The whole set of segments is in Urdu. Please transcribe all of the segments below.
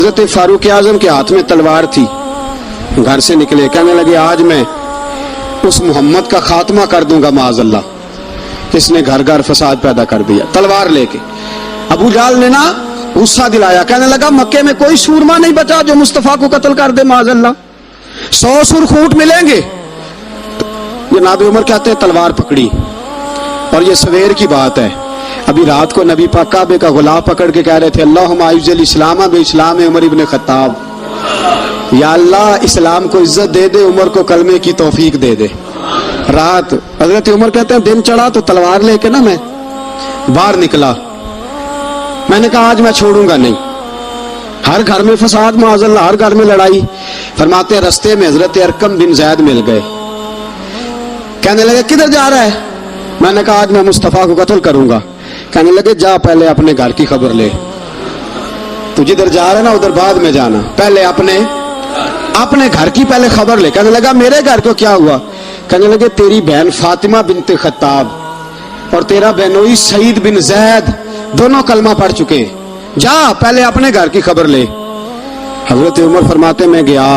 حضرت فاروق اعظم کے ہاتھ میں تلوار تھی، گھر سے نکلے، کہنے لگے آج میں اس محمد کا خاتمہ کر دوں گا معاذ اللہ، اس نے گھر گھر فساد پیدا کر دیا تلوار لے کے۔ ابو جہل نے نا غصہ دلایا، کہنے لگا مکے میں کوئی سورما نہیں بچا جو مصطفیٰ کو قتل کر دے معاذ اللہ، 100 سرخ اونٹ ملیں گے۔ جناب عمر کہتے ہیں تلوار پکڑی، اور یہ سویر کی بات ہے، ابھی رات کو نبی پاک کعبے کا غلاف پکڑ کے کہہ رہے تھے اللہم اعز الاسلام باسلام عمر ابن خطاب، یا اللہ اسلام کو عزت دے دے، عمر کو کلمے کی توفیق دے دے۔ رات حضرت عمر کہتے ہیں دن چڑھا تو تلوار لے کے نا میں باہر نکلا، میں نے کہا آج میں چھوڑوں گا نہیں، ہر گھر میں فساد معاذ اللہ، ہر گھر میں لڑائی۔ فرماتے ہیں رستے میں حضرت ارقم بن زید مل گئے، کہنے لگے کدھر جا رہا ہے؟ میں نے کہا آج میں مصطفیٰ کو قتل کروں گا۔ کہنے لگے جا پہلے اپنے گھر کی خبر لے، تو جدھر جا رہا ہے نا ادھر بعد میں جانا، پہلے اپنے گھر کی پہلے خبر لے۔ کہنے لگا میرے گھر کو کیا ہوا؟ کہنے لگے تیری بہن فاطمہ بنت خطاب اور تیرا بہنوئی سعید بن زید دونوں کلمہ پڑھ چکے، جا پہلے اپنے گھر کی خبر لے۔ حضرت عمر فرماتے میں گیا،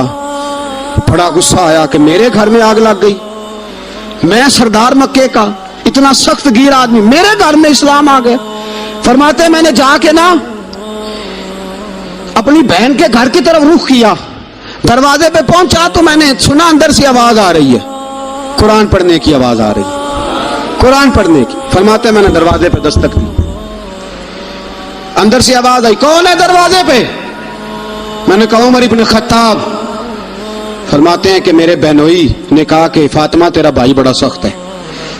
بڑا غصہ آیا کہ میرے گھر میں آگ لگ گئی، میں سردار مکے کا اتنا سخت گیر آدمی، میرے گھر میں اسلام آ گیا۔ فرماتے میں نے جا کے نا اپنی بہن کے گھر کی طرف رخ کیا، دروازے پہ پہنچا تو میں نے سنا اندر سے آواز آ رہی ہے، قرآن پڑھنے کی آواز آ رہی ہے، قرآن پڑھنے کی۔ فرماتے میں نے دروازے پہ دستک دی، اندر سے آواز آئی کون ہے دروازے پہ؟ میں نے کہا عمر ابن خطاب۔ فرماتے ہیں کہ میرے بہنوئی نے کہا کہ فاطمہ تیرا بھائی بڑا سخت ہے۔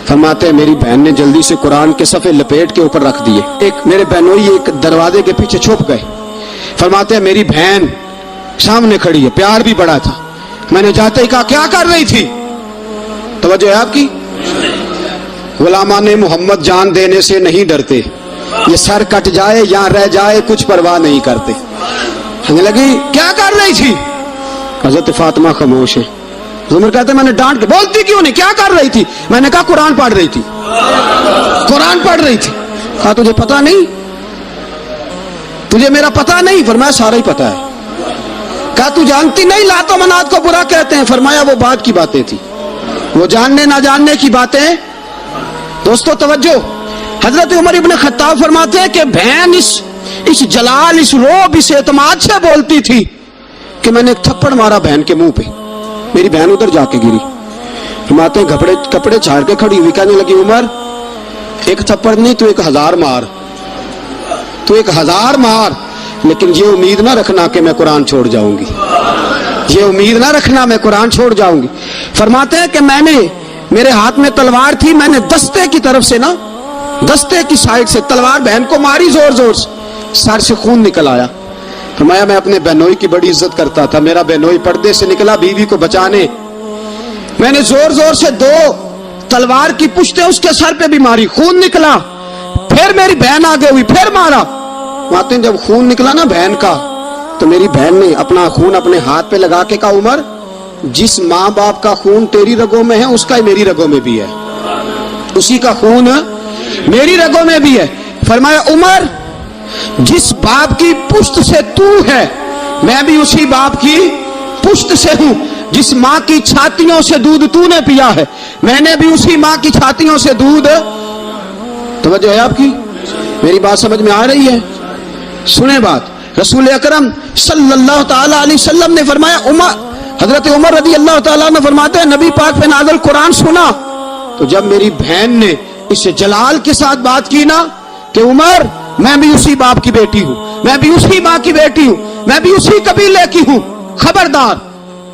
فرماتے ہیں میری بہن نے جلدی سے قرآن کے صفحے لپیٹ کے اوپر رکھ دیے، ایک میرے بہنوئی ایک دروازے کے پیچھے چھپ گئے۔ فرماتے ہیں میری بہن سامنے کھڑی ہے، پیار بھی بڑا تھا، میں نے جاتے ہی کہا کیا کر رہی تھی؟ توجہ ہے آپ کی؟ غلامان محمد جان دینے سے نہیں ڈرتے، یہ سر کٹ جائے یا رہ جائے کچھ پرواہ نہیں کرتے۔ ہمیں لگی کیا کر رہی تھی؟ حضرت فاطمہ خاموش ہے۔ عمر کہتے ہیں میں نے ڈانٹ کے بولتی کیوں نہیں، کیا کر رہی تھی؟ میں نے کہا قرآن پڑھ رہی تھی، قرآن پڑھ رہی تھی۔ کہا تجھے پتا نہیں، تجھے میرا پتا نہیں؟ فرمایا سارا ہی پتا ہے۔ کہا تو جانتی نہیں لات و منات کو برا کہتے ہیں؟ فرمایا وہ بات کی باتیں تھی، وہ جاننے نہ جاننے کی باتیں۔ دوستو توجہ، حضرت عمر ابن خطاب فرماتے ہیں کہ بہن اس جلال، اس روب، اس اعتماد سے بولتی تھی کہ میں نے ایک تھپڑ مارا بہن کے منہ پہ، میری بہن ادھر جا کے گری۔ فرماتے ہیں کپڑے چھاڑ کے کھڑی ہوئی، کہنے لگی عمر ایک تھپڑ نہیں تو 1000 مار، تو 1000 مار، لیکن یہ امید نہ رکھنا کہ میں قرآن چھوڑ جاؤں گی، یہ امید نہ رکھنا میں قرآن چھوڑ جاؤں گی۔ فرماتے ہیں کہ میرے ہاتھ میں تلوار تھی، میں نے دستے کی طرف سے نا، دستے کی سائڈ سے تلوار بہن کو ماری زور زور سے، سر سے خون نکل آیا۔ فرمایا میں اپنے بہنوئی کی بڑی عزت کرتا تھا، میرا بہنوئی پردے سے نکلا بیوی کو بچانے، میں نے زور زور سے 2 تلوار کی پشتیں اس کے سر پہ بھی ماری، خون نکلا، پھر میری بہن آگے ہوئی، پھر مارا۔ ماتے جب خون نکلا نا بہن کا تو میری بہن نے اپنا خون اپنے ہاتھ پہ لگا کے کہا عمر جس ماں باپ کا خون تیری رگوں میں ہے اس کا ہی میری رگوں میں بھی ہے، اسی کا خون میری رگوں میں بھی ہے۔ فرمایا عمر جس باپ کی پشت سے تو ہے میں بھی اسی باپ کی پشت سے ہوں، جس ماں کی چھاتیوں سے دودھ تو نے پیا ہے میں نے بھی اسی ماں کی چھاتیوں سے دودھ۔ توجہ ہے آپ کی؟ میری بات سمجھ میں آ رہی ہے؟ سنیں بات، رسول اکرم صلی اللہ تعالی علیہ وسلم نے فرمایا، حضرت عمر رضی اللہ تعالیٰ نے فرماتے ہیں نبی پاک پہ نازل قرآن سنا تو جب میری بہن نے اس جلال کے ساتھ بات کی نا کہ عمر میں بھی اسی باپ کی بیٹی ہوں، میں بھی اسی ماں کی بیٹی ہوں، میں بھی اسی قبیلے کی ہوں، خبردار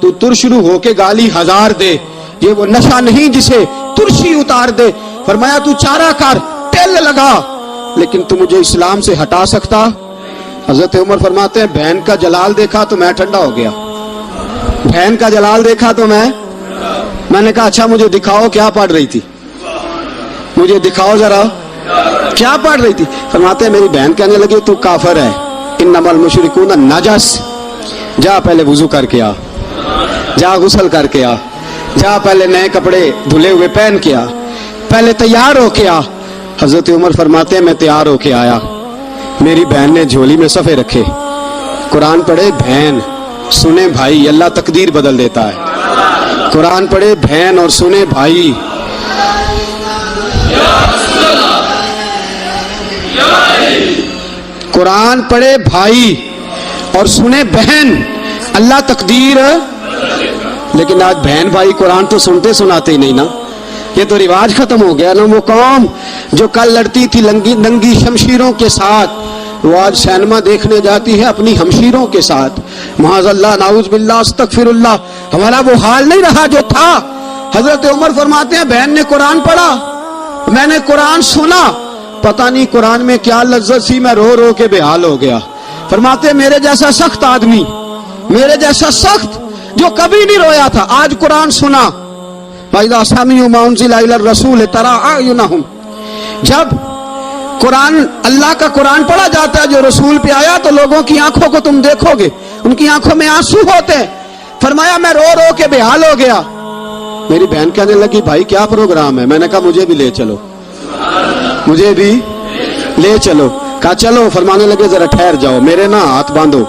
تو ترشرو ہو کے گالی 1000 دے، یہ وہ نشہ نہیں جسے ترشی اتار دے۔ فرمایا تو چارہ کر، تل لگا، لیکن تو مجھے اسلام سے ہٹا سکتا؟ حضرت عمر فرماتے ہیں بہن کا جلال دیکھا تو میں ٹھنڈا ہو گیا، بہن کا جلال دیکھا تو میں نے کہا اچھا مجھے دکھاؤ کیا پڑھ رہی تھی، مجھے دکھاؤ ذرا کیا پڑھ رہی تھی۔ فرماتے ہیں میری بہن کہنے لگی تو کافر ہے، انما المشرکون نجس، جا پہلے وضو کر کے آ، جا غسل کر کے آ، جا پہلے نئے کپڑے دھلے ہوئے پہن کے آ، پہلے تیار ہو کے آ۔ حضرت عمر فرماتے ہیں میں تیار ہو کے آیا، میری بہن نے جھولی میں صفحے رکھے، قرآن پڑھے بہن، سنے بھائی، اللہ تقدیر بدل دیتا ہے. قرآن پڑھے بہن اور سنے بھائی. قرآن پڑھے بھائی اور سنے بہن، اللہ تقدیر. لیکن آج بہن بھائی قرآن تو سنتے سناتے ہی نہیں نا. یہ تو رواج ختم ہو گیا نا. وہ قوم جو کل لڑتی تھی ننگی شمشیروں کے ساتھ، وہ آج سینما دیکھنے جاتی ہے اپنی ہمشیروں کے ساتھ. معاذ اللہ، نعوذ باللہ، استغفر اللہ. ہمارا وہ حال نہیں رہا جو تھا. حضرت عمر فرماتے ہیں بہن نے قرآن پڑھا، میں نے قرآن سنا، پتہ نہیں قرآن میں کیا لذت سی، میں رو رو کے بے حال ہو گیا. فرماتے ہیں میرے جیسا سخت آدمی، میرے جیسا سخت جو کبھی نہیں رویا تھا، آج قرآن سنا. وَإِذَا سَمِعُوا مَا أُنزِلَ إِلَى الرَّسُولِ تَرَىٰ أَعْيُنَهُمْ، جب قرآن، اللہ کا قرآن پڑھا جاتا ہے جو رسول پہ آیا، تو لوگوں کی آنکھوں کو تم دیکھو گے، ان کی آنکھوں میں آنسو ہوتے ہیں. فرمایا میں رو رو کے بے حال ہو گیا. میری بہن کہنے لگی بھائی کیا پروگرام ہے؟ میں نے کہا مجھے بھی لے چلو، مجھے بھی لے چلو. کہا چلو. فرمانے لگے ذرا ٹھہر جاؤ، میرے نا ہاتھ باندھو.